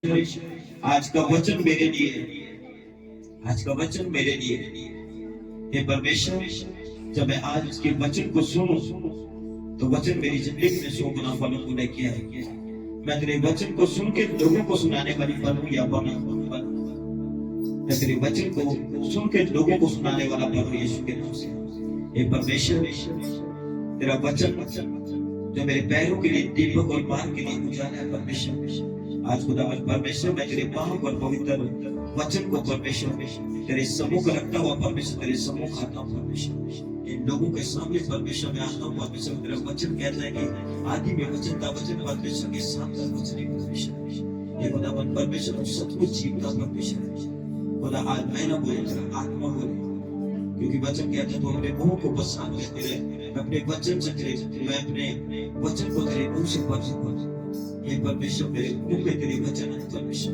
आज का वचन मेरे लिए, आज का वचन मेरे लिए। हे परमेश्वर, जब मैं आज इसके वचन को सुनूं तो वचन मेरी जिंदगी में 100 गुना फलों को लेके आए। मैं तेरे वचन को सुन के लोगों को सुनाने वाली बनूं या बना, मैं तेरे वचन को सुन के लोगों को सुनाने वाला बनूं यीशु के नाम से। हे परमेश्वर, तेरा वचन जो मेरे पैरों के लिए दीपक और मार्ग के लिए उजाला है परमेश्वर। आज खुदा परमेश्वर, मैं तेरे पाँव पर पवित्र वचन को परमेश्वर तेरे सम्मुख रखता हुआ परमेश्वर तेरे सम्मुख आता हूँ परमेश्वर। इन लोगों के सामने परमेश्वर मैं आता हूँ परमेश्वर। तेरा वचन कहता है कि आदि में वचन था, वचन परमेश्वर के साथ वचन ही परमेश्वर। ये खुदा परमेश्वर सचमुच जीवता परमेश्वर। खुदा आज मैं ना बोले, तेरा आत्मा बोले, क्योंकि वचन कहते हैं तो अपने मुंह को बसा के तेरे, मैं अपने वचन से तेरे, मैं अपने वचन को तेरे मुंह से पढ़ूं। ये परमेश्वर मेरे मुंह पे तेरे वचन है परमेश्वर।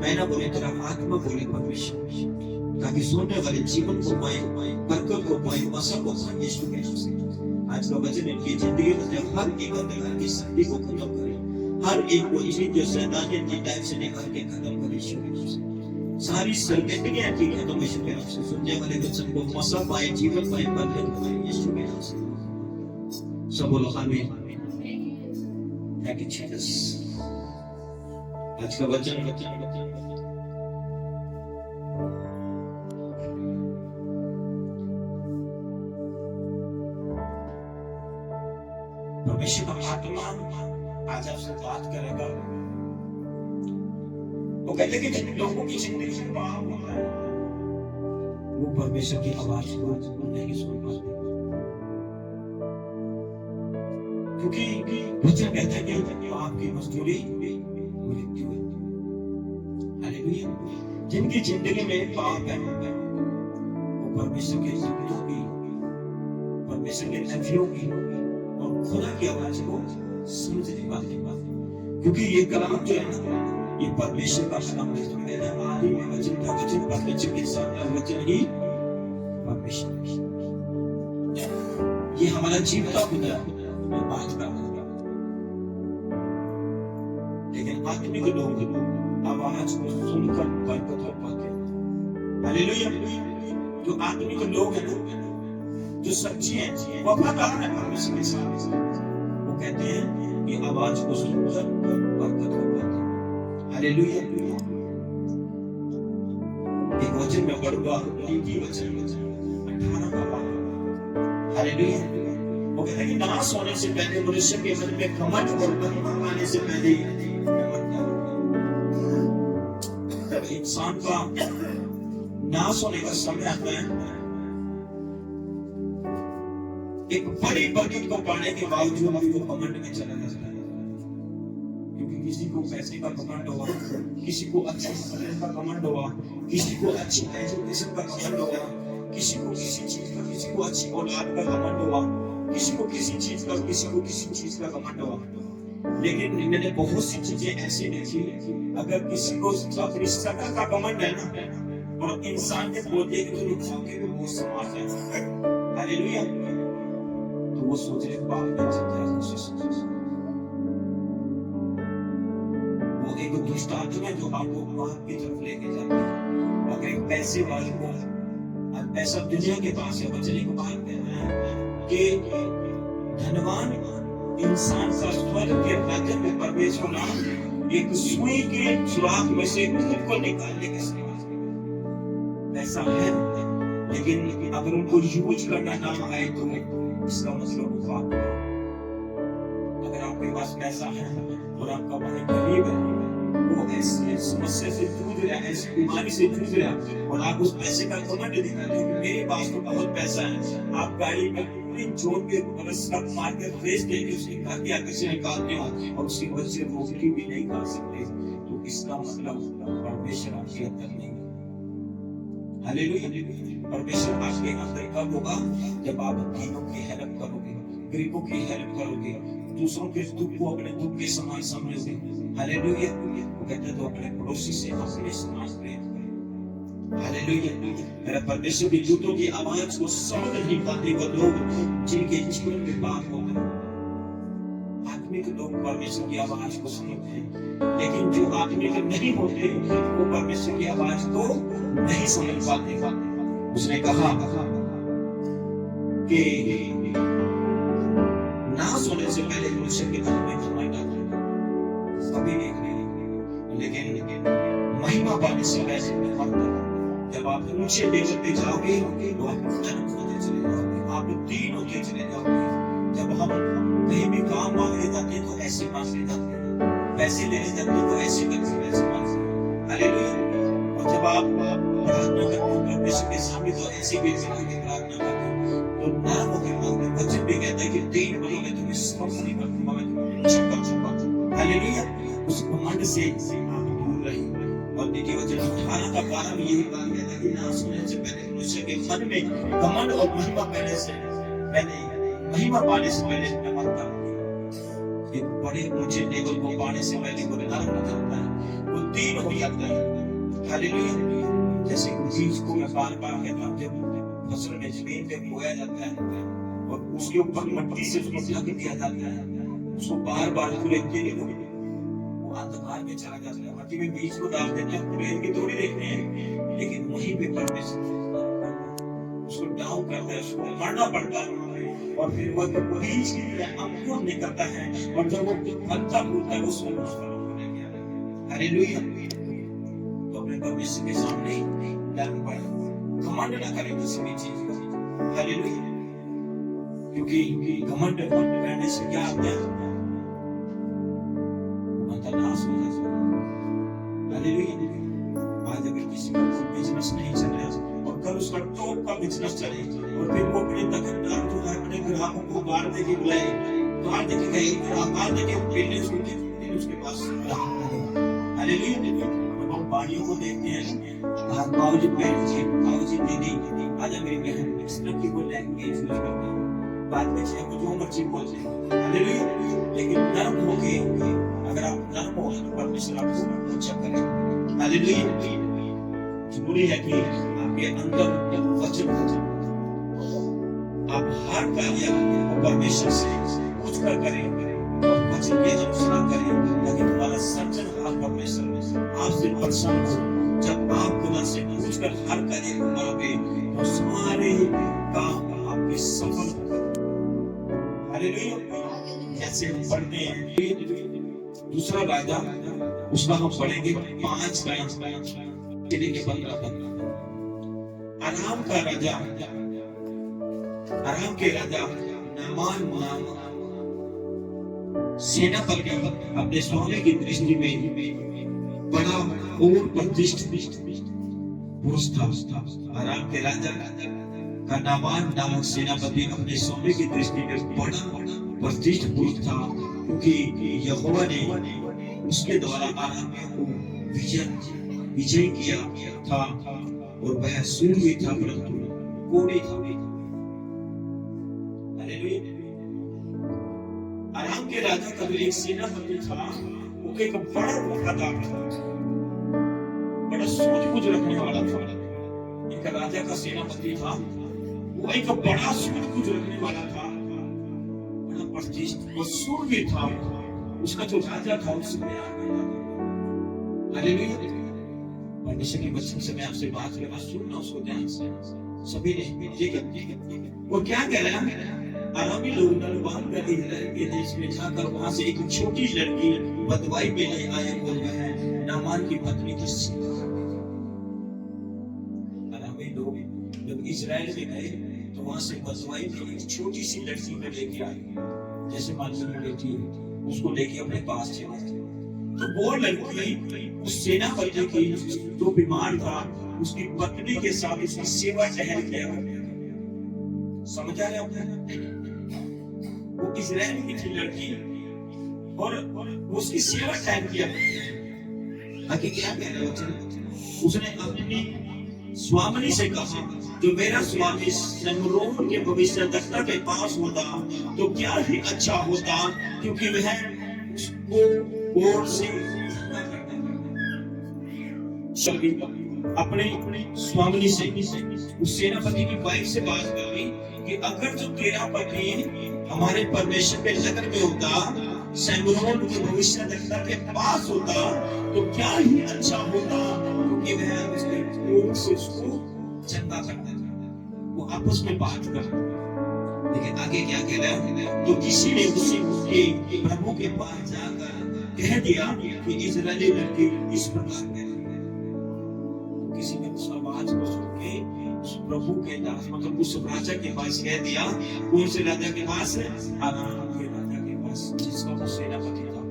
मैं ना बोले, तेरा आत्मा बोले परमेश्वर, ताकि सुनने वाले जीवन को पाए, बरकत को पाए, मसा को पाए यीशु के नाम से। आज का वचन इनकी जिंदगी में हर एक अंधकार की शक्ति को खत्म करे, हर एक को चीज जो शैतान ने टाइप से निकाल के खत्म करे यीशु के नाम से। सारी सर्वज्ञता की खत्म यीशु के नाम से। सुनने वाले वचन को मसा पाए, जीवन पाए, बरकत पाए यीशु के नाम से। सब बोलो आमीन। Thank you, Jesus. आज का वचन परमेश्वर का आत्मा आज आपसे बात करेगा। वो कहते कि जिन लोगों की जिंदगी में पाप होता है वो परमेश्वर की आवाज को नहीं सुन पाते, क्योंकि वचन कहता है कि पाप की मजदूरी मृत्यु है। हालेलुया। जिनकी जिंदगी में पाप है वो परमेश्वर के जिंदगियों की, परमेश्वर के नफियों की और खुदा की आवाज को समझ नहीं पाते, क्योंकि ये कलाम जो है ना, ये परमेश्वर का कलाम है। आदि में वचन था, वचन परमेश्वर के साथ, वचन ही परमेश्वर। ये हमारा जीवता खुदा बात कर, लेकिन आत्मिक लोग आवाज को सुनकर बरकत हो पाते हैं। हालेलुया। जो आत्मिक लोग हैं, जो सच्चे हैं, वफादार हैं परमेश्वर के साथ, वो कहते हैं कि आवाज को सुनकर बरकत हो पाते हैं। हालेलुया। एक वचन में पढ़ूंगा, नीति वचन 18 का पाठ। हालेलुया। वो कहता है कि नाश होने से पहले मनुष्य के मन में घमंड और महिमा आने से पहले इंसान का नाश होने का समय आता है। एक बड़ी बरकत को पाने के बावजूद वो घमंड में चला जाता है, क्योंकि किसी को पैसे का घमंड हुआ, किसी को अच्छे शरीर का घमंड हुआ, किसी को अच्छी एजुकेशन का घमंड हुआ, किसी को किसी चीज का, किसी को अच्छी औलाद का घमंड हुआ, किसी को किसी चीज का, किसी को किसी चीज का घमंड हुआ। लेकिन मैंने बहुत सी चीजें ऐसी देखी, अगर किसी को अपनी शकल का घमंड है ना, और इंसान के बोलते कि तो दिखाओ के वो बहुत समाज है, हालेलुया, तो वो सोच रहे बाप ने चिंता, वो एक दुष्ट आत्मा जो आपको पाप की तरफ लेके जाती है। अगर एक पैसे वाले को पैसा दुनिया के पास है, बचने को बात कहना है कि धनवान इंसान का स्वर्ग के राज्य में प्रवेश होना एक सुई के सुराख में से खुद को निकालने के समान पैसा है, लेकिन अगर उनको यूज करना ना आए तो इसका मतलब पाप है। अगर आपके पास पैसा है और आपका भाई गरीब है, वो ऐसी समस्या से जूझ रहा है, ऐसी बीमारी से जूझ रहा है, और आप उस पैसे का घमंड दिखाते हो कि मेरे पास तो बहुत पैसा है, आप गाड़ी में जोड़ के स्टक मार के रेस देके उसकी घर के आगे से निकालते हो और उसकी वजह से रोटी भी नहीं खा सकते, तो इसका मतलब परमेश्वर आपके अंदर नहीं है। हालेलुया। परमेश्वर आपके अंदर कब होगा? जब आप दीनों की हेल्प करोगे, गरीबों की हेल्प करोगे, दूसरों के दुख को अपने दुख के समान समझोगे। हालेलुया। वो कहते हैं तो अपने पड़ोसी से अपने समान प्रेम करें। हालेलुया। मेरा परमेश्वर की दूतों की आवाज को समझ नहीं पाते वो लोग जिनके जीवन में पाप हो गए। आत्मिक आत्मिक लोग परमेश्वर की आवाज को सुनते हैं, लेकिन जो आत्मिक नहीं होते वो परमेश्वर की आवाज को नहीं समझ पाते। उसने कहा कि ना सुनने से पहले मनुष्य के मन में घमंड आता है, सभी देख रहे हैं, लेकिन महिमा पाने से पहले मरता। जब आप ऊंचे लेवल पे जाओगे तो आप जन्म होते चले जाओगे, आप दीन होते चले जाओगे। जब हम कहीं भी काम मांगने जाते हैं तो ऐसे मांगने जाते हैं, पैसे लेने जाते हैं तो ऐसे करते हैं, ऐसे मांगते हैं। हालेलुया। और जब आप प्रार्थना करते हो परमेश्वर के सामने तो ऐसी बेइज्जती की प्रार्थना करते हो, तो नाम होकर मांगते हैं। वचन भी कहता है कि दीन बनो, मैं तुम्हें स्पर्श नहीं करूंगा, मैं तुम्हें छुपा छुपा। हालेलुया। उस घमंड से आप दूर रहिए। और देखिए वचन 18 का 12 में यही बात कहता है कि ना सुनने से पहले मनुष्य के मन में घमंड और महिमा पहले से पहले महिमा पाने से पहले मैं मरता हूँ। एक बड़े ऊंचे लेवल को पाने से पहले वो नरम हो जाता है, वो दीन हो जाता है। हालेलुया। जैसे बीज को मैं बार-बार कहता हूँ, जब फसल में जमीन पे बोया जाता है और उसके ऊपर मट्टी से उसको ढक दिया जाता है, उसको बार-बार खुलेते नहीं, वो अंधकार में चला जाता है। मट्टी में बीज को डाल देते हैं, खुलेल की थोड़ी देखते हैं, लेकिन वहीं पे परमेश्वर उसको डाउन करता है, उसको मरना पड़ता है। और फिर वो बीज के लिए अंकुर निकलता है, और जब वो फलता फूलता है उसमें हालेलुया। तो अपने परमेश्वर के सामने डर पर घमंड न करें किसी भी चीज का। हालेलुया। क्योंकि घमंड करने से क्या होता है, नाश हो जाता है। हालेलुया। आज अगर किसी का कोई बिजनेस नहीं चल रहा और कल उसका टॉप का बिजनेस चले और फिर वो अपने दुकानदार को अपने ग्राहकों को बाहर देके बुलाए, बाहर देके गए, बाहर देके बिजनेस होते उसके पास। हालेलुया। हम बाड़ियों को देखते हैं, बाबूजी बाबूजी दीदी आजा मेरी बहन, इस तरह की वो लैंग्वेज यूज करते हैं, बात में चाहे वो जो मर्जी बोलते हैं। हालेलुया। लेकिन नर्म होके अगर आप नर्म हो तो परमेश्वर आपको ऊंचा करेगा। हालेलुया। जरूरी है कि आपके अंदर वचन हो, आप हर कार्य परमेश्वर से पूछ कर करें और वचन के अनुसार करें, ताकि तुम्हारा सज्जनहार परमेश्वर आपसे प्रसन्न हो। जब आप खुदा से पूछ कर हर कार्य को करोगे तो सारे काम आपके सफल होंगे। हालेलुया। जैसे हम पढ़ते हैं दूसरा राजा, उसका हम पढ़ेंगे 5 का 15। अराम का राजा, अराम के राजा नामान नाम सेनापति अपने स्वामी की दृष्टि में बड़ा और प्रतिष्ठित पुरुष था। अराम के राजा का नामान नामक सेनापति अपने स्वामी की दृष्टि में बड़ा प्रतिष्ठित पुरुष था, क्योंकि यहोवा ने उसके द्वारा अरामियों को विजय किया था और वह सूर्य था परंतु कोड़े था। हालेलुया। अराम के राजा का एक सेनापति था, वो एक बड़ा वफादार था, बड़ा सूझबूझ रखने वाला था। एक राजा का सेनापति था, वो एक बड़ा सूझबूझ रखने वाला था, बड़ा प्रतिष्ठित और सूर्य था। उसका जो राजा था उसमें हालेलुया। परमेश्वर के वचन से मैं आपसे बात कर रहा हूं, सुनना उसको ध्यान से। सभी ने वो क्या कह रहा है, अरामी लोग नरवान के देश में जाकर वहां से एक छोटी लड़की बदवाई में ले आए और वह नामान की पत्नी थी। अरामी लोग जब इजराइल में गए तो वहां से बदवाई में एक छोटी सी लड़की को लेके आए, जैसे मानसी की बेटी उसको लेके अपने पास चले। तो वो लड़की उस सेनापति की जो बीमार था उसकी पत्नी के साथ उसकी सेवा टहल किया। समझ आ रहे आपने? वो इजराइल की थी लड़की और उसकी सेवा टहल किया। आगे क्या कह रहे हो? उसने अपनी स्वामी से कहा, जो मेरा स्वामी नमरोन के भविष्यद्वक्ता के पास होता तो क्या ही अच्छा होता, क्योंकि वह उसको और से अपने स्वामी से उस सेनापति की वाइफ से बात कर रही कि अगर जो तेरा पति हमारे परमेश्वर के नगर में होता शैमरोन के भविष्यद्वक्ता के पास होता तो क्या ही अच्छा होता, क्योंकि वह उसके कोर से उसको चंदा करता था, वो आपस में बात करते। लेकिन आगे क्या कह रहा है, तो किसी ने उसके प्रभु के पास जाकर कह दिया कि इजरायली लड़की इस प्रकार कह रही है। किसी ने उस आवाज को सुन के उस प्रभु के दास मतलब उस राजा के पास कह दिया। कौन से राजा के पास? अराम के राजा के पास, जिसका वो सेनापति था।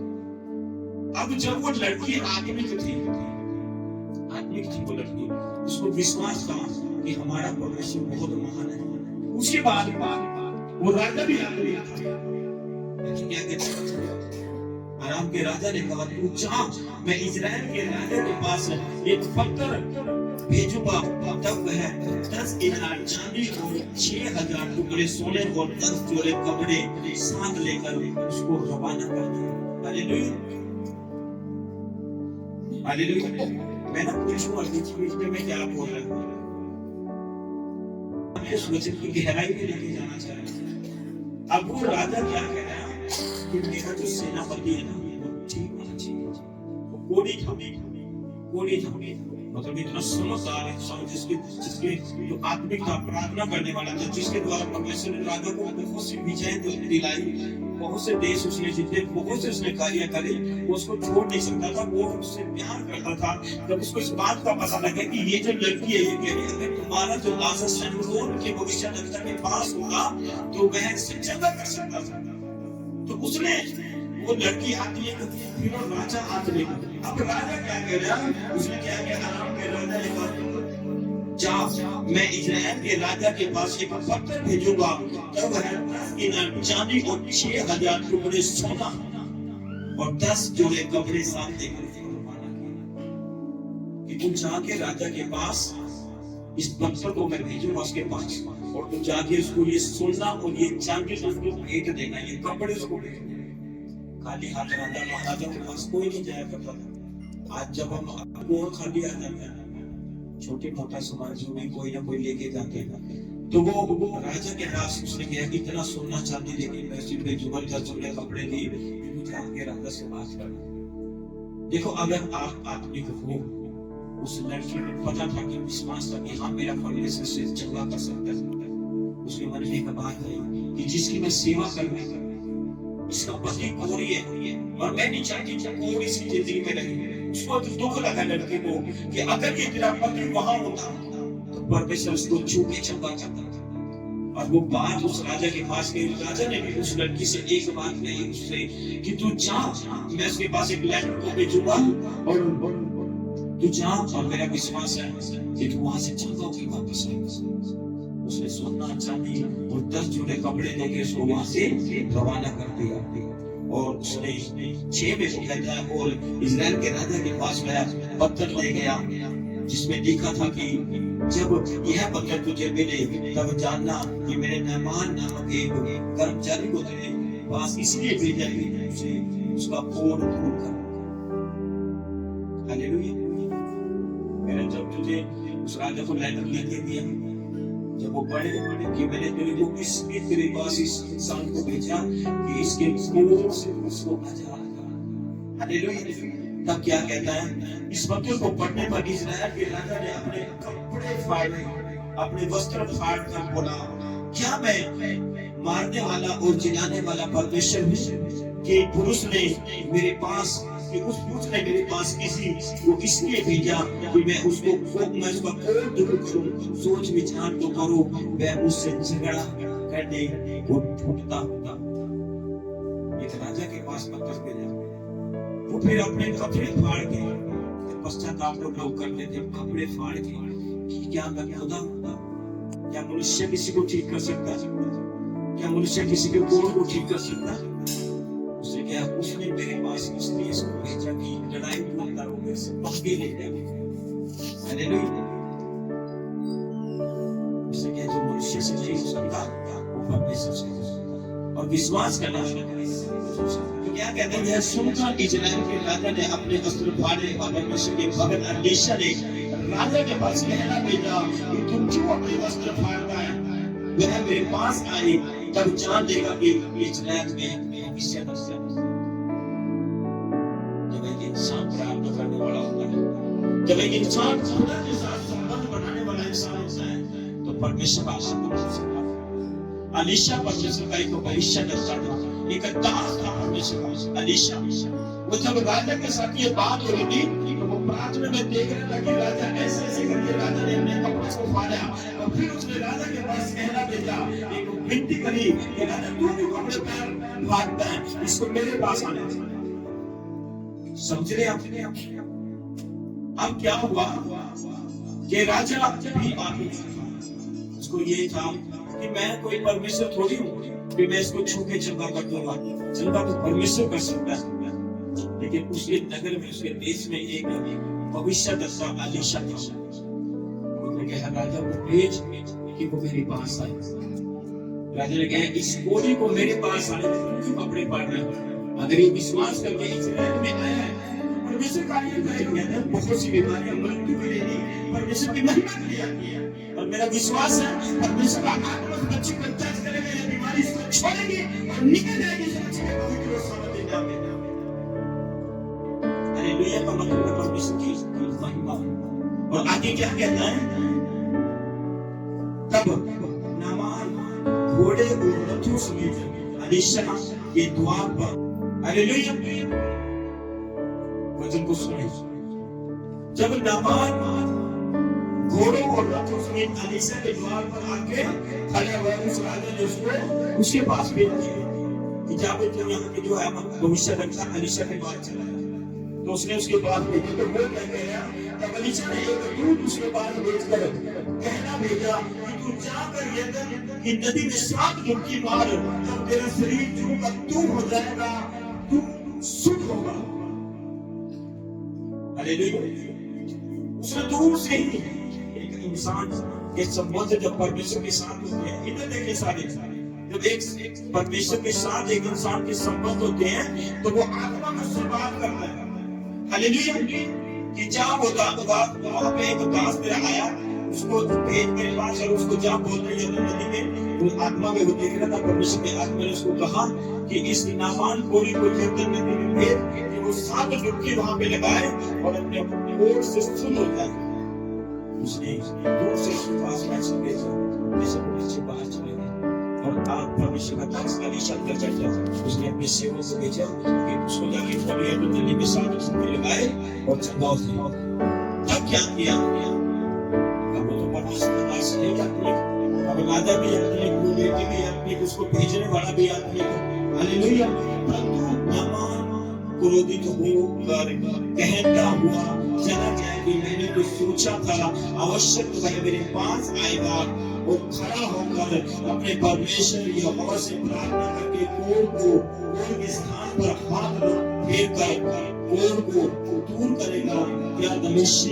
अब जब वो लड़की आत्मिक थी वो लड़की, उसको विश्वास था कि हमारा परमेश्वर बहुत महान है। उसके बाद वो राजा भी आत्मिक था। लेकिन क्या कहते हैं, आराम के राजा ने कहा तू जा, मैं इजराइल के राजा के पास एक पत्थर भेजूंगा, तब वह 10 दिनार चांदी और 6000 टुकड़े सोने और 10 जोड़े कपड़े साथ लेकर उसको रवाना कर दिया। Hallelujah, hallelujah. मैं ना पूछूंगा कि मैं क्या बोल रहा हूँ, मैं उस वचन की गहराई में लेके जाना चाह रहा हूँ। अब वो राजा क्या कह रहा है कि मेरा जो सेनापति है ना वो ठीक होना चाहिए, वो कोड़ी था मतलब इतना समझदार है, जिसके जो आत्मिक था, प्रार्थना करने वाला था, जिसके द्वारा परमेश्वर ने राजा को बहुत सी विजय दिलाई, बहुत से देश उसने जीते, बहुत से उसने कार्य करे, वो उसको छोड़ नहीं सकता था, वो उससे प्यार करता था। जब उसको इस बात का पता लगा कि ये जो लड़की है, ये कह रही है अगर तुम्हारा जो दास शैमरोन के भविष्यद्वक्ता के पास होगा तो वह इससे चंदा कर सकता था। तो उसने वो लड़की आती है, फिर वो राजा आते हैं। अब राजा क्या कह रहा है, उसने क्या किया, आराम के राजा ने कहा जा, मैं इजराइल के राजा के पास एक पत्थर भेजूंगा, तब वह 10 दिनार चांदी और 6000 टुकड़े सोना और 10 जोड़े कपड़े साथ देकर कि तुम जाके राजा के पास इस पत्थर को मैं भेजूंगा उसके पास, और तुम जाके उसको ये सोना और ये चांदी उसको भेंट देना, ये कपड़े उसको भेजना। खाली हाथ राजा महाराजा के पास कोई नहीं जाया करता था। आज जब हम और खाली आ जाते हैं, छोटे मोटा सामान जो भी कोई ना कोई लेके जाते हैं, तो वो राजा के पास उसने कहा कि इतना सोना चांदी लेके मैं सिर्फ जबरदस्त जोड़े कपड़े दिए, मुझे आके राजा से बात करना। देखो अगर आप आत्मिक हो, उस लड़की को पता था कि विश्वास था कि हाँ मेरा परमेश्वर से चंगा कर सकता है। उसके मन में एक बात है कि जिसकी मैं सेवा कर रहा हूं, इसका पति कोरी है और मैं नहीं चाहती कि कोरी सी जिंदगी में रहे। उसको तो दुख लगा लड़के को कि अगर ये तेरा पति वहां होता तो परमेश्वर उसको छू के चंगा करता था। और वो बात उस राजा के पास गई, राजा ने भी उस लड़की से एक बात कही उससे कि तू जा, मैं उसके पास एक लेटर को भेजूंगा और तू जा, और मेरा विश्वास है कि तू वहां से चंगा होगी वापस आएगा। उसने सोना चांदी और 10 जोड़े कपड़े लेके उसको वहां से रवाना कर दिया, और उसने 6 में कहता है और इजराइल के राजा के पास गया, पत्थर ले गया जिसमें लिखा था कि जब यह पत्थर तुझे मिले तब जानना कि मेरे नामान नामक एक कर्मचारी को तेरे पास इसलिए भेजा कि उसे उसका कोर दूर कर। हालेलुया। मैंने जब तुझे उस राजा को लेटर लेके दिया, जब वो पढ़े कि मैंने तेरे को इसलिए तेरे पास इस इंसान को भेजा कि इसके कोर से उसको आजाद कर। हालेलुया। तब क्या कहता है, इस पत्र को पढ़ने पर इस्राएल के राजा ने अपने कपड़े फाड़े, अपने वस्त्र फाड़ कर बोला, क्या मैं मारने वाला और जिलाने वाला परमेश्वर हूँ कि पुरुष ने मेरे पास कि उस पुरुष ने मेरे पास किसी को इसलिए भेजा कि मैं उसका कोर दूर करूं, सोच विचार तो करूं, मैं उससे झगड़ा करने को फूटता होता। एक राजा के पास पत्र भेजा, वो फिर अपने कपड़े फाड़ के, पश्चाताप लोग करते थे, कपड़े फाड़ के कि क्या मैं खुदा होता? क्या मनुष्य किसी को ठीक कर सकता? क्या मनुष्य किसी के कोर को ठीक कर सकता? उसने क्या, उसने मेरे पास इसलिए इसको भेजा कि लड़ाई करता हूं, मेरे से पंगे ले ले। हालेलुया। उसने क्या, जो मनुष्य से नहीं हो सकता वो परमेश्वर से हो सकता, और विश्वास करना क्या कहते हैं, यह सुनकर इजराइल के राजा ने अपने वस्त्र फाड़े और परमेश्वर के भगत अलीशा ने राजा के पास कहना भेजा कि तुम क्यों अपने वस्त्र फाड़ता है? वह मेरे पास आए तब जान लेगा कि इजराइल में भविष्यद्वक्ता इंसान प्रार्थना करने वाला होता है। जब एक इंसान खुदा के साथ संबंध बनाने वाला इंसान होता है तो परमेश्वर का आशीर्वाद। अलीशा परमेश्वर का एक भविष्यद्वक्ता था, एक दास था परमेश्वर का अलीशा। वो जब राजा के साथ ये बात हो रही थी तो वो प्रार्थना में देख रहा था कि राजा ऐसे ऐसे करके राजा ने अपने कपड़े को फाड़ा और फिर उसने राजा के पास कहना भेजा, एक विनती करी कि राजा तू भी कपड़े पहन फाड़ता है, इसको मेरे पास आने दे। समझ रहे आप? अब क्या हुआ कि राजा भी आगे उसको ये था कि मैं कोई परमेश्वर थोड़ी हूँ कि मैं इसको छू के चंगा कर दूंगा। चंगा तो परमेश्वर कर सकता है। लेकिन उसके नगर में, उसके देश में एक भविष्यद्वक्ता अलीशा था। उसने कहा राजा को भेज कि वो मेरे पास आए। राजा ने कहा इस कोढ़ी को मेरे पास आने दो, क्यों कपड़े पहन रहे हो? अगर ये विश्वास करके इस्राएल में आया है परमेश्वर का ये कहेंगे बहुत सी बीमारियां मृत्यु के लिए नहीं, परमेश्वर की महिमा के लिए आती है। और मेरा विश्वास है परमेश्वर का आत्मा उस बच्चे को टच करेगा, ये बीमारी इसको छोड़ेगी और निकल जाएगी इस बच्चे के पवित्र और सामर्थ्य में। हालेलुया का मतलब है परमेश्वर की महिमा। और आगे क्या कहता है? तब नामान घोड़े और रथों समेत अलीशा के द्वार पर, हालेलुया, वचन को सुने। जब नामान घोड़ों और रथों समेत अलीशा के द्वार पर आके खड़े हुए, उस राजा ने उसको उसके पास भेज दिया कि जाओ तुम यहाँ के जो है भविष्यद्वक्ता अलीशा के पास चला। तो उसने उसके पास भेजा। तो वो क्या कह रहा? तब अलीशा ने एक दूत उसके पास भेजकर कहना भेजा कि तू जाकर यरदन की नदी में 7 डुबकी मार, तब तेरा शरीर जो का तू हो जाएगा, तू शुद्ध होगा। हालेलुया। उसने दूर से ही एक इंसान के संबंध जब परमेश्वर के साथ होते हैं, इधर देखिए सारे, जब एक परमेश्वर के साथ एक इंसान के संबंध होते हैं तो वो आत्मा में उससे बात करता है। हालेलुया। कि जहाँ वो वहाँ पे एक दास मेरा आया, उसको भेज मेरे पास और उसको जहाँ बोल रही है नदी में, वो आत्मा में वो देख रहा था। परमेश्वर के आत्मा ने उसको कहा कि इस नामान कोढ़ी को यरदन नदी में भेज कि वो 7 डुबकी वहाँ पे लगाए और अपने कोढ़ से शुद्ध हो जाए। उसने दूर से उसके पास मैसेज भेजा, जैसे वो बच्चे बाहर चले गए और आप परमेश्वर का दास अलीशा अंदर चढ़ जाए। उसने अपने सेवक को भेजा कि उसको जाके बोलिए तो नदी में 7 डुबकी लगाए और चंगा हो जाए। तब क्या किया? अब वो तो परमेश्वर का दास है, अब राजा भी अपने गुरु बेटे भी अपने, उसको भेजने वाला भी आदमी है। हालेलुया। परंतु नामान क्रोधित होकर कहता हुआ चला जाए कि मैंने तो सोचा था आवश्यक वह मेरे पास आएगा और खड़ा होकर अपने परमेश्वर यहोवा से प्रार्थना करके कोढ़ के स्थान पर हाथ फेर कर कोढ़ को दूर करेगा। क्या दमिश्क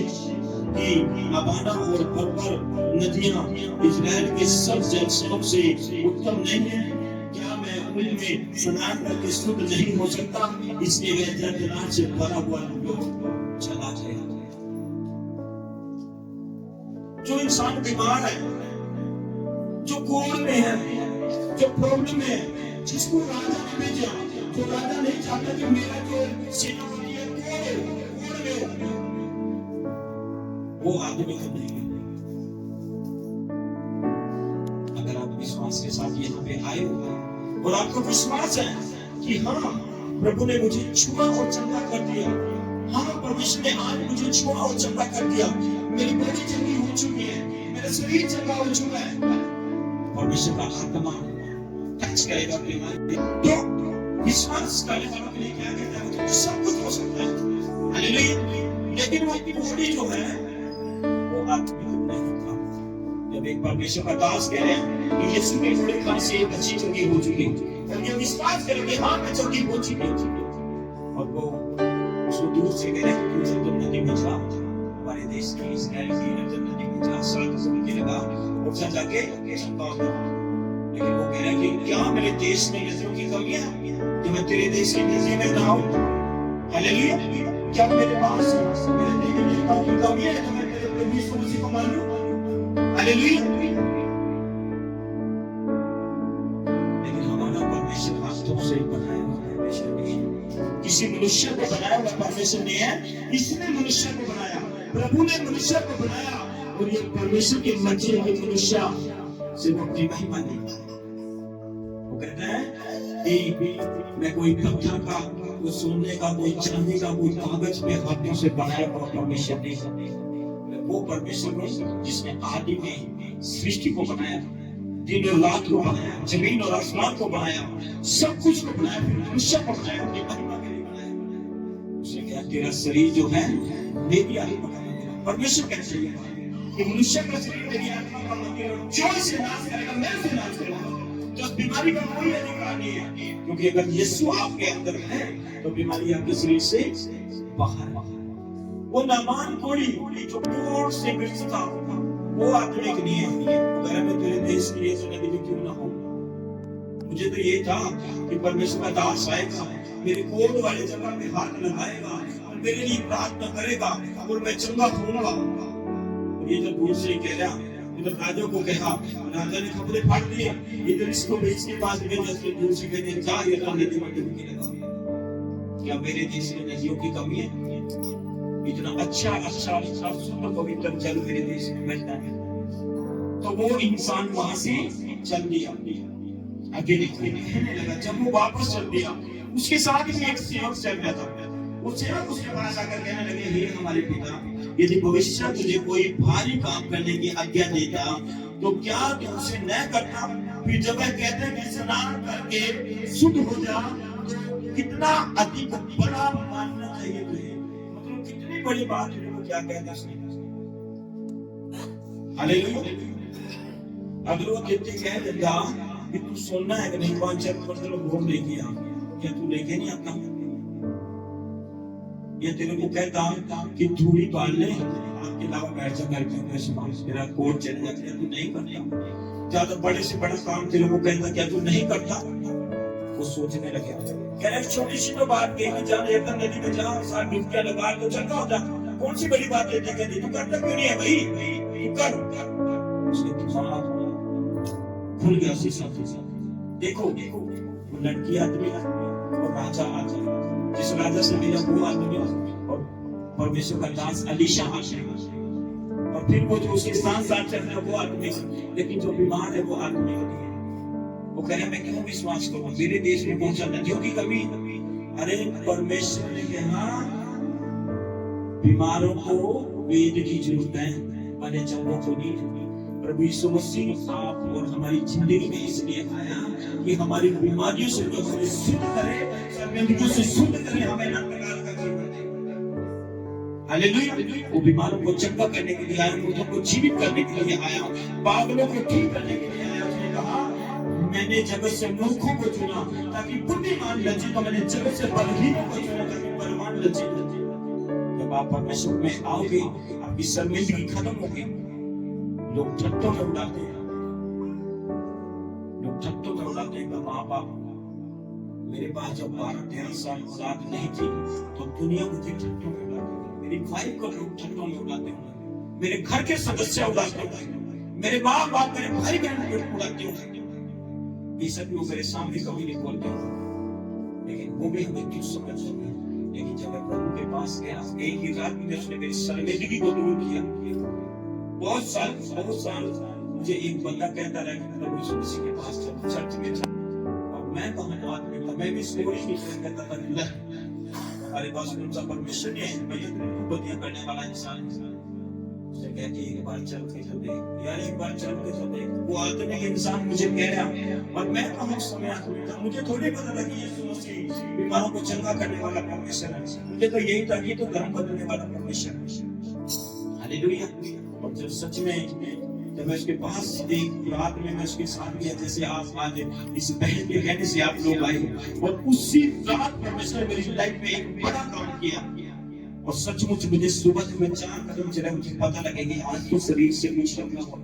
की अबाना और पर्वर नदियां इस्राएल के सब जलस्रोत से उत्तम नहीं है? क्या मैं उनमें स्नान करके शुद्ध नहीं हो सकता? इसलिए वह दर्दनाक से भरा हुआ लोग चला गया। जो इंसान बीमार है, जो कोढ़ में है, जो प्रॉब्लम है, जिसको राजा ने भेजा, जो राजा नहीं चाहता कि मेरा जो सेनापति है कोढ़ में, वो आदमी को नहीं। अगर आप विश्वास के साथ यहाँ पे आए हो और आपको विश्वास है कि हाँ प्रभु ने मुझे छुआ और चंगा कर दिया, हाँ परमेश्वर ने आज मुझे छुआ और चंगा कर दिया, मेरी बॉडी चंगी हो चुकी है, मेरा शरीर चंगा हो चुका है, परमेश्वर का आत्मा टच करेगा तो विश्वास करने वालों के लिए क्या कहता है? तो सब कुछ हो सकता है। हालेलुया। लेकिन वो बॉडी जो है वो आत्मिक नहीं होता। जब एक परमेश्वर का दास कह रहे हैं कि यीशु के घोड़े खाने से एक अच्छी चंगी हो चुकी है और ये विश्वास करेंगे हाँ मैं चंगी हो चुकी और वो उसको दूर से कह रहे हैं कि यरदन नदी में जा, हमारे देश की इस्राएल की यरदन नदी में जा, 7 डुबकी लगा और जा जाके चंगा हो। लेकिन वो कह रहा है कि क्या मेरे देश में नदियों की कमी है कि मैं तेरे देश की नदी में नहाऊं? हालेलुया। क्या मेरे पास मेरे देश में कमी है तो मैं तेरे प्रभु यीशु मसीह को मान लूं? हालेलुया। लेकिन हमारा परमेश्वर हाथों से बनाया हुआ परमेश्वर नहीं कि किसी मनुष्य को बनाया हुआ परमेश्वर ने है, इसने मनुष्य को बनाया, प्रभु ने मनुष्य को बनाया, और ये परमेश्वर के बच्चे के मनुष्य सिर्फ अपनी महिमा नहीं करता। वो कहता है कि मैं कोई पत्थर का, कोई सोने का, कोई चांदी का, कोई कागज पे हाथों से बनाया हुआ परमेश्वर नहीं, वो परमेश्वर ने जिसने आदि में सृष्टि को बनाया, दिन और रात को बनाया, जमीन और आसमान को बनाया, सब कुछ को बनाया, फिर मनुष्य को बनाया, अपनी महिमा के लिए बनाया। उसने कहा तेरा शरीर जो है मेरी आत्मा का मंदिर है। परमेश्वर कहते हैं कि मनुष्य का शरीर मेरी आत्मा का मंदिर है, जो इसे नाश करेगा मैं उसे नाश करूंगा। तो बीमारी का कोई अधिकार नहीं है, क्योंकि अगर यीशु आपके अंदर है तो बीमारी आपके शरीर से बाहर। वो नामान कोड़ी जो कोड़ से मृत था, वो आत्मिक नहीं है। अगर मैं तेरे देश के लिए जिंदगी में क्यों ना हो, मुझे तो ये था कि परमेश्वर का दास आएगा, मेरे कोड़ वाले जगह में हाथ लगाएगा और मेरे लिए प्रार्थना करेगा और मैं चंगा होऊंगा। और ये जब दूर से ही कह रहा, इधर राजा को कहा, राजा ने कपड़े फाड़ दिए, इधर इसको बेच के पास भेजा, दूर से कह दिया जा ये नदी में डुबकी लगा। क्या मेरे देश में नदियों की कमी है? इतना अच्छा अच्छा अच्छा सुंदर पवित्र जल मेरे देश में बहता है। तो वो इंसान वहां से चल दिया, आगे कहने लगा। जब वो वापस चल दिया, उसके साथ ही एक सेवक चल रहा था। वो सेवक उसके पास आकर कहने लगे, हे हमारे पिता, यदि भविष्य तुझे कोई भारी काम करने की आज्ञा देता तो क्या तू उसे न करता? फिर जब वह कहते हैं कि स्नान करके शुद्ध हो जा, कितना अधिक बड़ा मानना चाहिए तुझे। मतलब कितनी बड़ी बात है। वो क्या कहता है? हालेलुया। अगर वो कहते कह देता कि तू सोना है कि नहीं, 5-6 मतलब घूम लेके आ, क्या तू लेके नहीं आता? ये तेरे को कहता कि धूड़ी पाल ले, आपके अलावा बैठ जा करके तेरा कोट चल जाता, तू नहीं करता। ज्यादा बड़े से बड़ा काम तेरे को कहता, क्या तू नहीं करता? वो सोचने लगे, कह रहे छोटी सी तो बात कही, जाने एक नदी में जा, 7 डुबकियां लगा तो चंगा हो जा, कौन सी बड़ी बात है? कहती तू करता क्यों नहीं है भाई, तू कर। उसने दिमाग खुल गया उसी साथ। देखो वो लड़की आदमी, वो राजा आदमी, जिस राजा से मिला वो आदमी, और परमेश्वर का दास अलीशा आदमी, और फिर वो जो उसके साथ साथ चल रहा है वो आदमी, लेकिन जो बीमार है वो आदमी नहीं है। वो कह रहे मैं क्यों विश्वास करूं, मेरे देश में पहुंचा नदियों की कमी। अरे परमेश्वर ने कहा बीमारों को वेद की जरूरत है, बड़े चंगों को नहीं। प्रभु यीशु मसीह आप और हमारी जिंदगी में इसलिए आया कि हमारी बीमारियों से हमें शुद्ध करे, शर्मिंदगियों से शुद्ध करे, हमें नए प्रकार का जीवन दे। हालेलुया। वो बीमारों को चंगा करने के लिए आया, मुर्दों को जीवित करने के लिए आया, पागलों को ठीक करने के लिए आया। उसने कहा मैंने जगत से मूर्खों को चुना ताकि बुद्धिमान लज्जित हो, मैंने जगत से बलहीनों को चुना ताकि बलवान लज्जित हो। जब आप परमेश्वर में आओगे, आपकी शर्मिंदगी खत्म होगी। लोग ठट्टों में उड़ाते हैं, लोग ठट्टों में उड़ाते हैं। माँ बाप, मेरे पास जब 12-13 साल औलाद नहीं थी तो दुनिया मुझे ठट्टों में उड़ाती थी। मेरी वाइफ को लोग ठट्टों में उड़ाते हैं, मेरे घर के सदस्य उड़ाते हैं, मेरे माँ बाप, मेरे भाई बहन को उड़ाते हैं। ये सब लोग मेरे सामने कभी नहीं बोलते, लेकिन वो भी हमें क्यों समझ सकते। लेकिन जब मैं प्रभु के पास गया, एक ही रात में उसने मेरी शर्मिंदगी को दूर किया। बहुत साल मुझे एक बंदा कहता रहा कि प्रभु यीशु मसीह के पास चलो, चर्च में चलो, और मैं कमन आदमी था, मैं भी स्टोरी नहीं कहता था, हमारे पास कौन सा परमेश्वर है, मैं बुद्धियां करने वाला इंसान। उसने कहा कि एक बार चल के तो देख यार, एक बार चल के तो देख। वो आदमी इंसान मुझे कह रहा, और मैं कहाँ समय था, मुझे थोड़ी पता लगी यीशु मसीह बीमारों को चंगा करने वाला परमेश्वर है। मुझे तो यही था कि तो धर्म बदलने वाला परमेश्वर है। हालेलुया। और जब सच में जब मैं उसके पास एक रात में मैं उसके साथ गया, जैसे आप आज इस बहन के कहने से आप लोग आए, और उसी रात परमेश्वर मेरी लाइफ में एक बड़ा काम किया। और सचमुच मुझे सुबह में 4 कदम चला, मुझे पता लगे कि आज तो शरीर से कुछ लगना हो,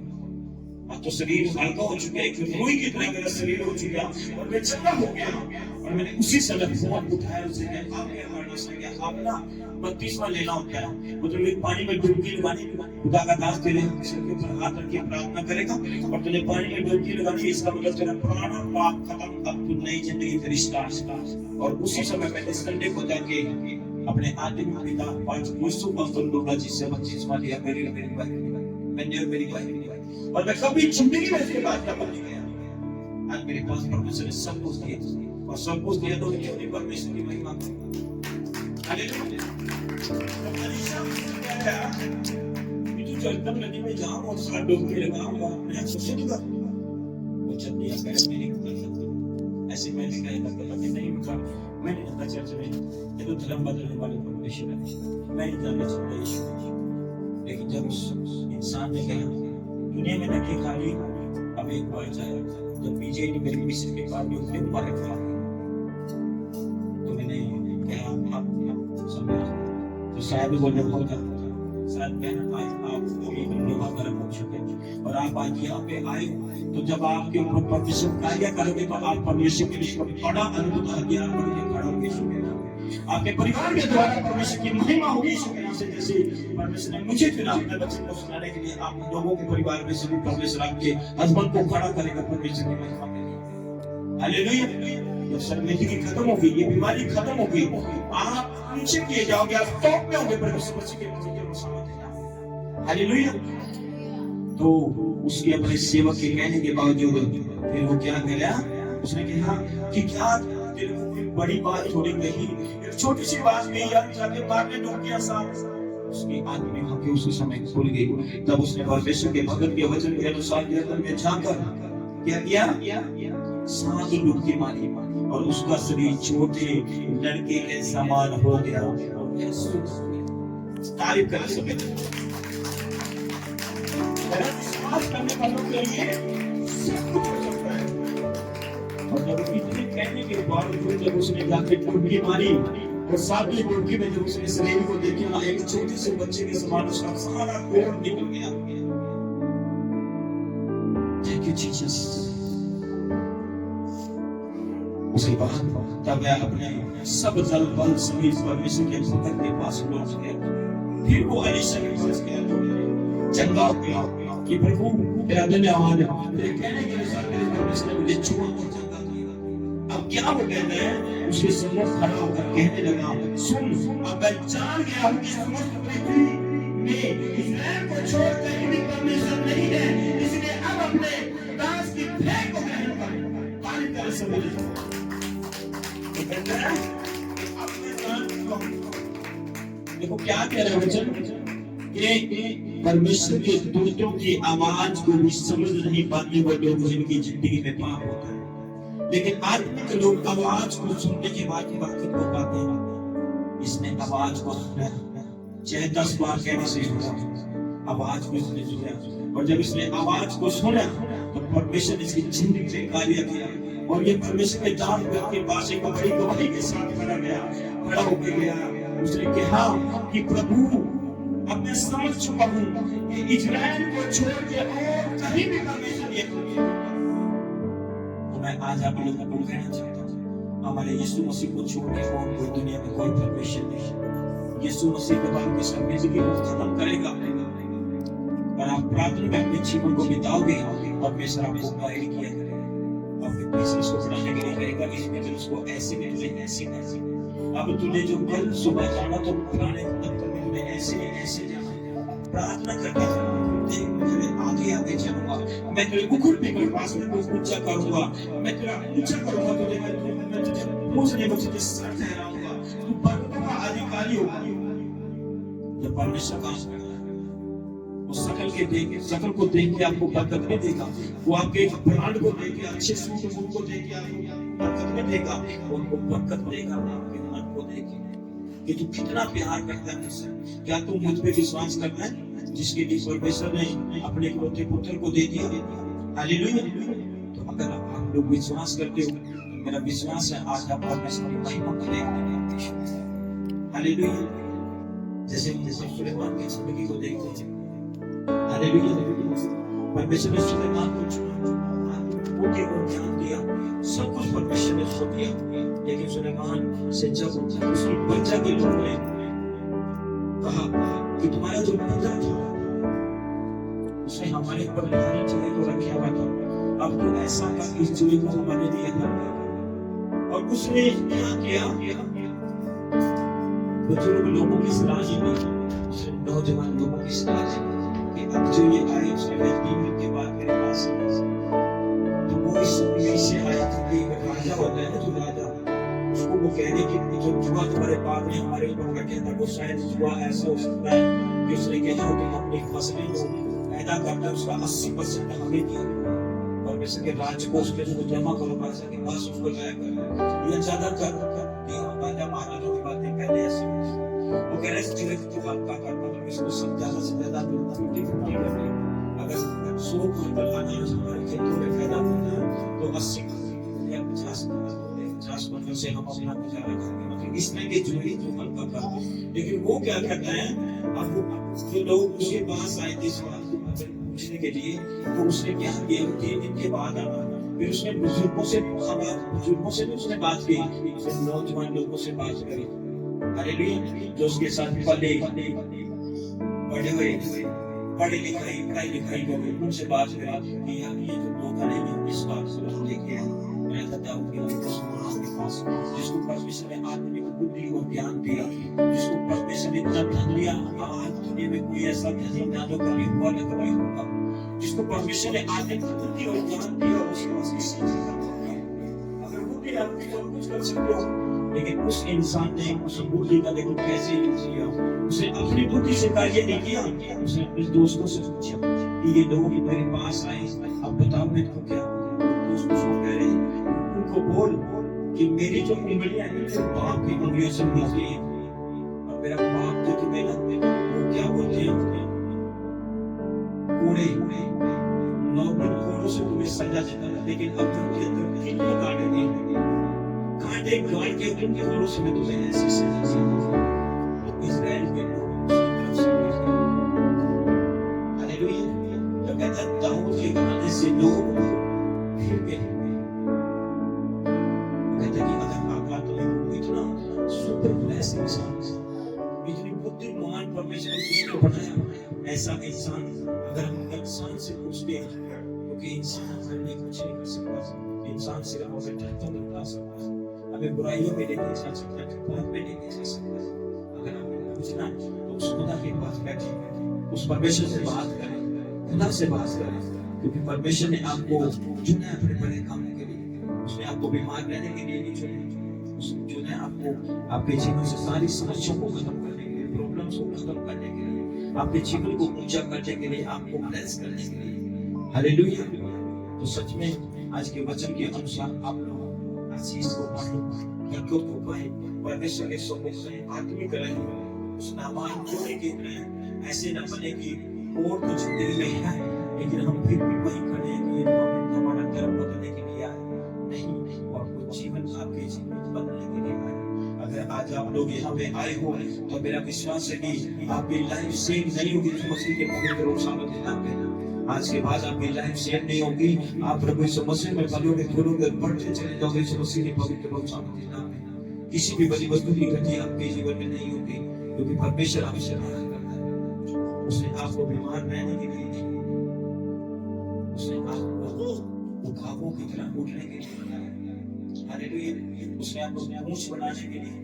आज तो शरीर हल्का हो चुका है, रोई की तरह मेरा शरीर हो चुका और मैं चंगा हो गया। और मैंने उसी समय फोन उठाया, उसे कहा आपने ना 32वां लेना होता है, मतलब एक पानी में डुबकी लगानी, खुदा का दास तेरे सिर के ऊपर हाथ रख के प्रार्थना करेगा और तूने पानी में डुबकी लगानी, इसका मतलब तेरा पुराना पाप खत्म, अब तू नई जिंदगी तेरी स्टार्ट। और उसी समय मैंने संडे को जाके अपने आत्मिक पिता पांच यीशु मसीह जी से बपतिस्मा लिया, मेरी मैंने और मेरी वाइफ, और मैं कभी जिंदगी में इसके बाद डबल नहीं गया। आज मेरे पास परमेश्वर ने सब कुछ दिया और सब कुछ दिया तो क्यों नहीं परमेश्वर की महिमा करूं। हालेलुया। तू जलतम नदी में जाऊं और 7 डुबकी लगाऊंगा, मैं सोचे नहीं कर वो जब भी आप मेरे नहीं कर सकते ऐसे मैं नहीं कहता कि नहीं होगा। मैंने कहा चर्च में ये तो धर्म बदलने वाले परमेश्वर है, मैं नहीं जानना चाहता यीशु। लेकिन जब उस इंसान ने कहा दुनिया में नकी खाली, अब एक बार जाए जब बीजे ने मेरी मिस्र के बाद भी उसने ऊपर रखा, तो मैंने कहा आप समझ तो शायद बोलने होगा शायद कहना आप एक लोग गर्म हो चुके और आप आज यहाँ पे आए, तो जब आपके ऊपर परमेश्वर कार्य करोगे तो आप परमेश्वर के लिए बड़ा अद्भुत हथियार बन के खड़ा होंगे। आपके परिवार के द्वारा परमेश्वर की महिमा होगी यीशु के नाम से। जैसे परमेश्वर ने मुझे चुना अपने बच्चे को सुनाने के लिए, आप लोगों के परिवार में से भी परमेश्वर आपके हस्बैंड को खड़ा करेगा परमेश्वर की महिमा के लिए। हालेलुया। जब शर्मिंदगी की खत्म होगी, ये बीमारी खत्म होगी, आप नीचे किए जाओगे, आप टॉप में होंगे परमेश्वर मसीह के सामने। हालेलुया। तो उसके अपने सेवक के कहने के बावजूद फिर वो क्या करा, उसने कहा कि क्या तेरे को कोई बड़ी बात थोड़ी कही, एक छोटी सी बात में यार जाके मारने डूब सांप। उसकी आदमी आंखें उसी समय खुल गई। तब उसने परमेश्वर के भगत के वचन के अनुसार गर्दन में झांककर क्या किया, सांप की डुबकी मारी और उसका शरीर छोटे लड़के के समान हो गया। तारीफ कर सके करने वालों के लिए सब कुछ हो सकता है। और जब इतने कहने के बावजूद जब उसने जाके डुबकी मारी और 7वीं डुबकी में जब उसने शरीर को देखा, एक छोटे से बच्चे के समान उसका सारा कोर निकल गया। Thank you Jesus. उसके बाद तब मैं अपने सब दल बल समेत परमेश्वर के भक्त के पास लौट गया। फिर वो अलीशा के पास गया, चंगा हो गया कि प्रभु तेरा धन्यवाद है, तेरे कहने के अनुसार मेरे परमेश्वर ने मुझे छुआ और चंगा किया। अब क्या वो कहते हैं, उसके सम्मुख खड़ा होकर कहने लगा, सुन अब मैं जान गया हूं कि समस्त पृथ्वी में इस्राएल को छोड़ कहीं भी परमेश्वर नहीं है, इसलिए अब अपने दास की भेंट को ग्रहण कर। तारीफ कर समझ कहता है कि अपने दास को देखो क्या कह रहा है वचन कि परमेश्वर के दूतों की आवाज को भी समझ नहीं पाते वो लोग जिनकी जिंदगी में पाप होता है। लेकिन आत्मिक लोग आवाज को सुनने के बाद ही बरकत को पाते हैं। इसने आवाज को सुना, चाहे 10 बार कहने से होगा, आवाज को इसने सुना और जब इसने आवाज को सुना तो परमेश्वर ने इसकी जिंदगी में कार्य किया और ये परमेश्वर के दान के पास एक बड़ी गवाही के साथ खड़ा होकर गया। उसने कहा कि प्रभु अब मैं समझ चुका हूं कि इजराइल को छोड़ के और कहीं भी परमेश्वर नहीं है। तो मैं आज आप लोगों को कहना चाहता हूं, हमारे यीशु मसीह को छोड़ के और कोई दुनिया में कोई परमेश्वर नहीं। यीशु मसीह के बाद की जिंदगी को खत्म करेगा और आप प्रार्थना में अपने जीवन को बिताओगे, परमेश्वर आपको गाइड किया करेगा, आपके बिजनेस को बढ़ाने के लिए कहेगा, इस बिजनेस को ऐसे में तुझे ऐसे ऐसे। अब तूने जो कल सुबह जाना तो पुराने दफ्तर में तुझे ऐसे ऐसे जाना, प्रार्थना करके देख मैं आगे आगे चलूंगा, मैं तेरे मुकुट के पास में ऊंचा करूंगा, मैं तेरा ऊंचा करूंगा, तुझे मैं तुझे पूछने को तुझे सर ठहराऊंगा, तू पर्वतों का अधिकारी होगा। जब परमेश्वर काम करेगा उस शकल को देख के आपको बरकत में देगा, वो आपके ब्रांड को देख के, अच्छे सूट को देख के आपको बरकत में देगा, उनको बरकत देगा आपके मन को देख के कि तू कितना प्यार करता है मुझसे। क्या तू मुझ पे विश्वास करता है जिसके लिए परमेश्वर ने अपने इकलौते पुत्र को दे दिया? हालेलुया। तो अगर आप लोग विश्वास करते हो तो मेरा विश्वास है आज आप परमेश्वर की महिमा करेंगे। हालेलुया। जैसे सुलेमान की जिंदगी को देखते हैं, हालेलुया, परमेश्वर ने सुलेमान को चुना, बुद्धि और ज्ञान दिया, सब कुछ परमेश्वर ने उसको दिया। लेकिन सुलेमान से जब उसकी प्रजा के लोगों ने कहा कि तुम्हारा जो पिता था उसने हमारे ऊपर भारी चीजें तो रखा हुआ था, अब तो ऐसा कर इस चीज को हमारे लिए कर। और उसने क्या किया, बुजुर्ग लोगों की सलाह ली, उसने नौजवान लोगों की सलाह ली कि अब जो ये आए उसने 20 मिनट के बाद मेरे पास तो वो इस दुनिया से आया था कि राजा होता है ना, जो राजा उसको वो कहने की जो जुआ तुम्हारे बाप ने हमारे ऊपर रखे था, वो शायद जुआ ऐसा हो सकता है कि उसने कहा तुम अपनी फसलें जो पैदा करना है उसका 80% हमें दिया और वैसे के राज्य को उसके जो जमा करो पैसा के पास उसको लाया कर ये ज्यादा कर दिया। राजा महाराजा की बातें पहले ऐसी वो कह रहे हैं कि तो आपका कर मतलब इसको सब ज्यादा से ज्यादा मिलता है। अगर 100 क्विंटल अनाज हमारे खेतों में पैदा होता है तो 80 या 50 क्विंटल से हम अपना गुजारा करेंगे, मतलब इसमें के जो ही जो हल्का कर। लेकिन वो क्या करता है, अब जो लोग उसके पास आए थे पूछने के लिए, तो उसने क्या किया, 3 दिन के बाद फिर उसने बुजुर्गों से भी उसने बात की, नौजवान लोगों से बात करी, हालेलुया, जो उसके साथ पढ़े हुए पढ़ाई लिखाई लोग उनसे बात करी कि यार ये जो धोखा नहीं है इस बात से हम देखे मैं कहता हूँ कि के पास जिसको परमेश्वर ने आत्मिक बुद्धि और ज्ञान दिया, जिसको परमेश्वर ने इतना धन दिया, आज दुनिया में कोई ऐसा धनी ना जो कभी हुआ न कभी होगा, जिसको परमेश्वर ने आत्मिक बुद्धि और ज्ञान दिया उसके पास किसी चीज का अगर बुद्धि आपकी तो कुछ कर सकते हो, लेकिन उस इंसान ने उस बुद्धि का देखो कैसे यूज किया, उसने अपनी बुद्धि से कार्य नहीं किया, उसने अपने दोस्तों से पूछा कि ये लोग मेरे पास आए, अब बताओ मैं तो क्या दोस्त उसको कह रहे हैं उनको बोल कि मेरी जो उंगलियां हैं वो बाप की उंगलियों से मिलती है और मेरा बाप जो तुम्हें लगते वो क्या बोलते हैं कूड़े नॉर्मल कूड़ों से तुम्हें सजा देता है, लेकिन अब तुम के अंदर कितने कांटे देंगे, कांटे गाड़ के उनके कूड़ों से मैं तुम्हें ऐसे सजा दूंगा। इस्राएल के लोग हालेलुया, तो कहता दाऊद के गाने से लोग फिर गए, कहता कि अगर आपका तो इतना सुपर ब्लेस्ड इंसान, इतनी बुद्धिमान परमेश्वर ने किसको बनाया, ऐसा इंसान अगर हम इंसान से पूछते हैं क्योंकि इंसान हमें कुछ नहीं कर सकता, इंसान सिर्फ हमें ढक्कन में उठा सकता है, हमें बुराइयों में लेके जा सकता है, पाप में लेके जा सकता है। अगर हमें पूछना तो उस खुदा के पास बैठे उस परमेश्वर से बात करें, खुदा से बात करें, क्योंकि परमेश्वर ने आपको चुना है अपने बड़े कामों के लिए, उसने आपको बीमार रहने के लिए नहीं चुना, उसने चुना है आपको आपके जीवन से सारी समस्याओं को खत्म करने के लिए, प्रॉब्लम्स को खत्म करने के लिए, आपके जीवन को ऊंचा करने के लिए, आपको ब्लेस करने के लिए। हालेलुया। तो सच में आज के वचन के अनुसार आप लोग आशीष को पाए, बरकत को पाए, परमेश्वर के सम्मुख में आत्मिक रहे, उस नामान को लेके रहे, ऐसे न बने कि और कुछ दिल में है लेकिन हम फिर भी वही खड़े हैं कि हमारा धर्म बदलने के लिए आए नहीं, और कुछ जीवन आपके जीवन बदलने के लिए आए। अगर आज आप लोग यहाँ पे आए हो तो मेरा विश्वास है कि आपकी लाइफ सेम नहीं होगी मसीह के पवित्र और सामर्थ्य नाम में। आज के बाद आपकी लाइफ सेम नहीं होगी, आप प्रभु यीशु मसीह में पलोगे, फूलोगे, बढ़ते चले जाओगे यीशु मसीह के पवित्र और सामर्थ्य नाम में। किसी भी बड़ी वस्तु की गति आपके जीवन में नहीं होगी, क्योंकि परमेश्वर आपसे प्यार करता है। उसने आपको बीमार रहने के लिए नहीं, उसने आपको उठावों की तरह उठने के लिए बनाया। हालेलुया। उसने आपको ऊंच बनाने के लिए,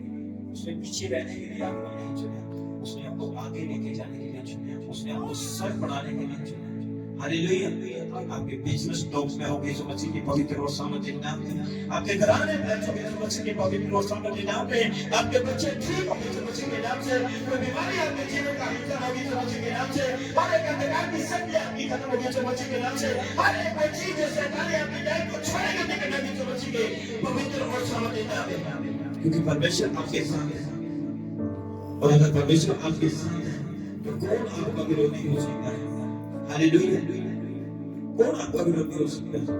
उसने पीछे रहने के लिए आपको नहीं चुना, उसने आपको आगे लेके जाने के लिए चुना, उसने आपको सर बढ़ाने के लिए चुना। हालेलुया। आपके बिजनेस टॉप में होगे यीशु मसीह के पवित्र और सामर्थ्य नाम में, आपके घराने में बैठोगे यीशु मसीह के पवित्र और सामर्थ्य नाम में, आपके बच्चे ठीक होंगे यीशु मसीह के नाम से, कोई बीमारी आपके जीवन का खत्म होगी यीशु मसीह के नाम से, हर एक अंधकार की शक्ति आपकी खत्म होगी यीशु मसीह के नाम से, हर एक चीज जैसे शैतान आपकी लाइफ को छोड़ेगा लेकिन नहीं यीशु मसीह के पवित्र और सामर्थ्य नाम में, क्योंकि परमेश्वर आपके साथ है। और अगर परमेश्वर आपके साथ है तो कौन आपका विरोधी हो सकता है? हालेलुया। कौन आपका विरोधी हो सकता है?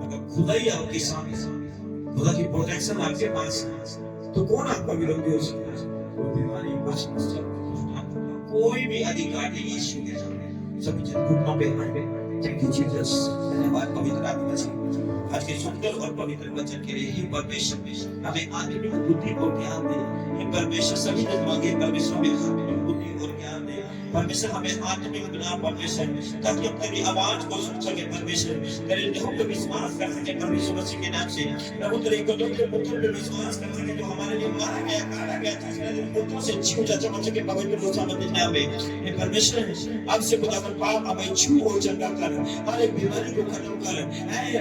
अगर खुदा ही आपके साथ है, खुदा की प्रोटेक्शन आपके पास है, तो कौन आपका विरोधी हो सकता है? कोई बीमारी, कोई भी अधिकार नहीं यीशु के सामने। सभी जन घुटनों पे आए, थैंक यू जीसस। धन्यवाद पवित्र आत्मा जी, आज के सुंदर और पवित्र वचन के लिए। हे परमेश्वर हमें आत्मिक बुद्धि और ज्ञान दे। हे परमेश्वर सभी जन मांगे परमेश्वर हमें आत्मिक बुद्धि और ज्ञान दे। परमेश्वर हमें आत्मिक बना परमेश्वर, ताकि हम तेरी आवाज को सुन सके परमेश्वर, तेरे नाम पे विश्वास कर सके परमेश्वर मसीह के नाम से। प्रभु तेरे कदम के पुत्र पे विश्वास कर सके, जो हमारे लिए मारा गया, काटा गया, जिसने दिन पुत्रों से जीव जाचा बन सके पवित्र रोसा मंदिर नाम में। हे परमेश्वर अब से खुदावन पाप हमें छू और चंगा कर, हर एक बीमारी को खत्म कर,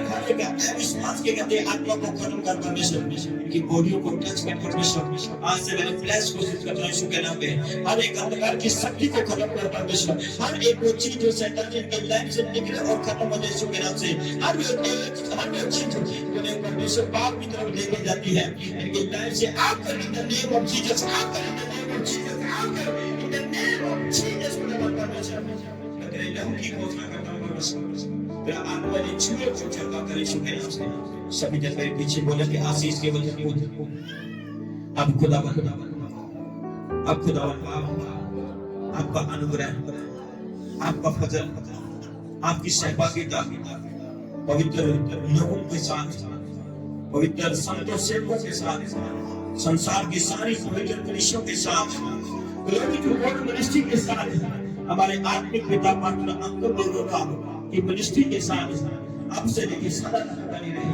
हर एक अविश्वास के गंदे आत्मा को खत्म कर परमेश्वर, इनकी बॉडियों को टच कर परमेश्वर। आज से मेरे फ्लैश को सुध कर यीशु के नाम पे, हर एक अंधकार की शक्ति को खत्म कर परमेश्वर। हर एक वो चीज जो शैतान की इनके लाइफ से निकले और खत्म हो जाए यीशु के नाम से। हर एक चीज जो नहीं परमेश्वर पाप की तरफ लेके जाती है, इनकी लाइफ से आप कर in the name of Jesus, आप कर in the name of Jesus, आप कर in the name of Jesus परमेश्वर। मैं तेरे नाम की घोषणा करता हूं परमेश्वर, तेरा आत्मा ने छुए को चंगा करे यीशु के नाम से। सभी जन मेरे पीछे बोले कि आशीष के वचन को अब खुदावन आपका अनुग्रह, आपका फजल, आपकी सहभागिता पवित्र लोगों के साथ, पवित्र संतों सेवकों के साथ, संसार की सारी पवित्र कलीसियों के साथ, ग्लोरी टू गॉड मिनिस्ट्री के साथ, हमारे आत्मिक पिता पात्र अंकुर देवता की मिनिस्ट्री के साथ अब से लेकर सदा तक बनी रही।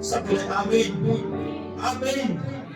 सब बोले आमीन आमीन।